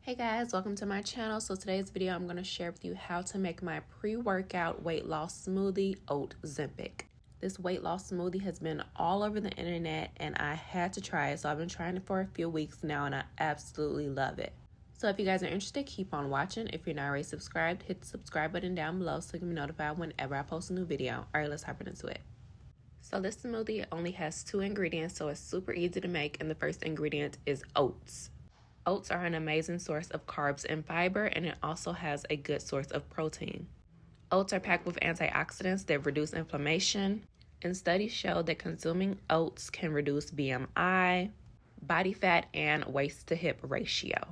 Hey guys, welcome to my channel. So today's video, I'm going to share with you how to make my pre-workout weight loss smoothie, OATzempic. This weight loss smoothie has been all over the internet and I had to try it. So I've been trying it for a few weeks now and I absolutely love it. So if you guys are interested, keep on watching. If you're not already subscribed, hit the subscribe button down below so you can be notified whenever I post a new video. All right, let's hop into it. So this smoothie only has 2 ingredients, so it's super easy to make. And the first ingredient is oats. Oats are an amazing source of carbs and fiber, and it also has a good source of protein. Oats are packed with antioxidants that reduce inflammation, and studies show that consuming oats can reduce BMI, body fat, and waist to hip ratio.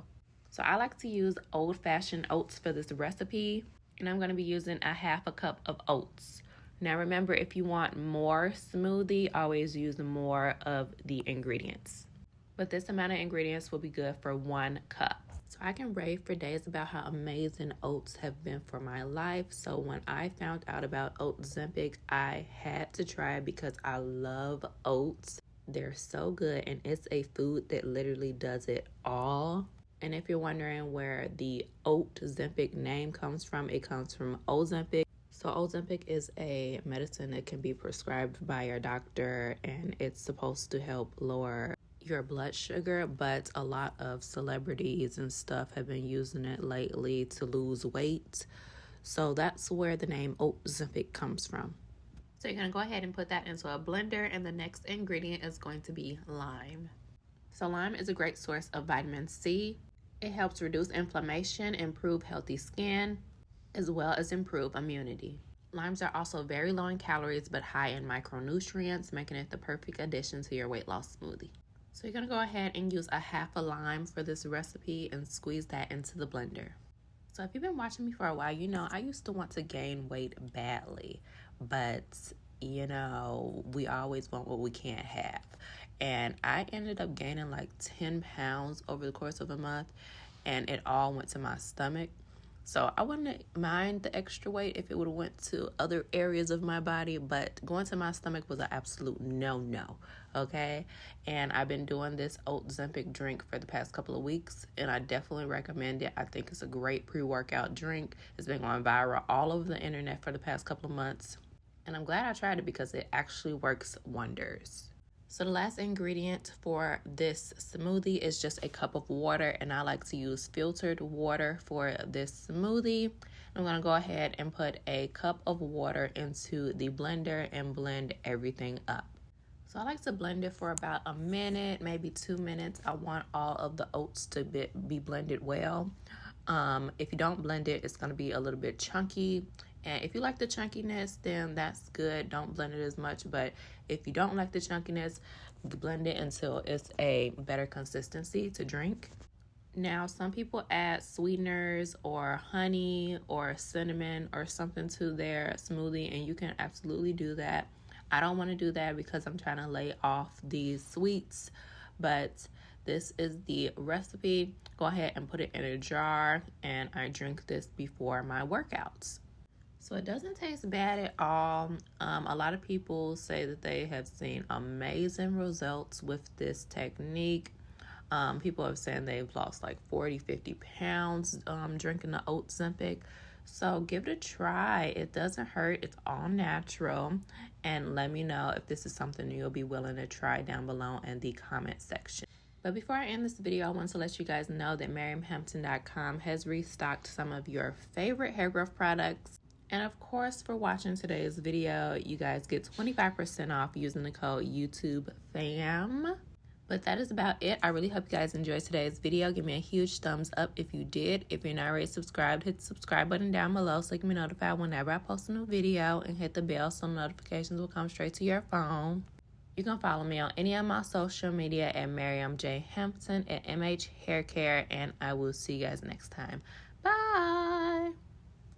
So I like to use old-fashioned oats for this recipe, and I'm going to be using a half a cup of oats. Now remember, if you want more smoothie, always use more of the ingredients. But this amount of ingredients will be good for 1 cup. So I can rave for days about how amazing oats have been for my life. So when I found out about OATzempic, I had to try it because I love oats. They're so good and it's a food that literally does it all. And if you're wondering where the OATzempic name comes from, it comes from Ozempic. So Ozempic is a medicine that can be prescribed by your doctor and it's supposed to help lower your blood sugar, but a lot of celebrities and stuff have been using it lately to lose weight. So that's where the name OATzempic comes from. So you're going to go ahead and put that into a blender, and the next ingredient is going to be lime. So lime is a great source of vitamin C. It helps reduce inflammation, improve healthy skin, as well as improve immunity. Limes are also very low in calories but high in micronutrients, making it the perfect addition to your weight loss smoothie. So you're going to go ahead and use a half a lime for this recipe and squeeze that into the blender. So if you've been watching me for a while, you know I used to want to gain weight badly, but you know, we always want what we can't have. And I ended up gaining like 10 pounds over the course of a month, and it all went to my stomach. So I wouldn't mind the extra weight if it would have went to other areas of my body, but going to my stomach was an absolute no-no, okay? And I've been doing this OATzempic drink for the past couple of weeks, and I definitely recommend it. I think it's a great pre-workout drink. It's been going viral all over the internet for the past couple of months, and I'm glad I tried it because it actually works wonders. So the last ingredient for this smoothie is just a cup of water, and I like to use filtered water for this smoothie. I'm going to go ahead and put a cup of water into the blender and blend everything up. So I like to blend it for about a minute, maybe 2 minutes. I want all of the oats to be blended well. If you don't blend it, it's going to be a little bit chunky. And if you like the chunkiness, then that's good. Don't blend it as much. But if you don't like the chunkiness, blend it until it's a better consistency to drink. Now, some people add sweeteners or honey or cinnamon or something to their smoothie, and you can absolutely do that. I don't want to do that because I'm trying to lay off these sweets, but this is the recipe. Go ahead and put it in a jar, and I drink this before my workouts. So it doesn't taste bad at all. A lot of people say that they have seen amazing results with this technique. People have said they've lost like 40, 50 pounds drinking the OATzempic. So give it a try. It doesn't hurt. It's all natural. And let me know if this is something you'll be willing to try down below in the comment section. But before I end this video, I want to let you guys know that MiriamHampton.com has restocked some of your favorite hair growth products. And of course, for watching today's video, you guys get 25% off using the code YouTubeFam. But that is about it. I really hope you guys enjoyed today's video. Give me a huge thumbs up if you did. If you're not already subscribed, hit the subscribe button down below so you can be notified whenever I post a new video, and hit the bell so notifications will come straight to your phone. You can follow me on any of my social media at Miriam J. Hampton at MH Hair Care, and I will see you guys next time.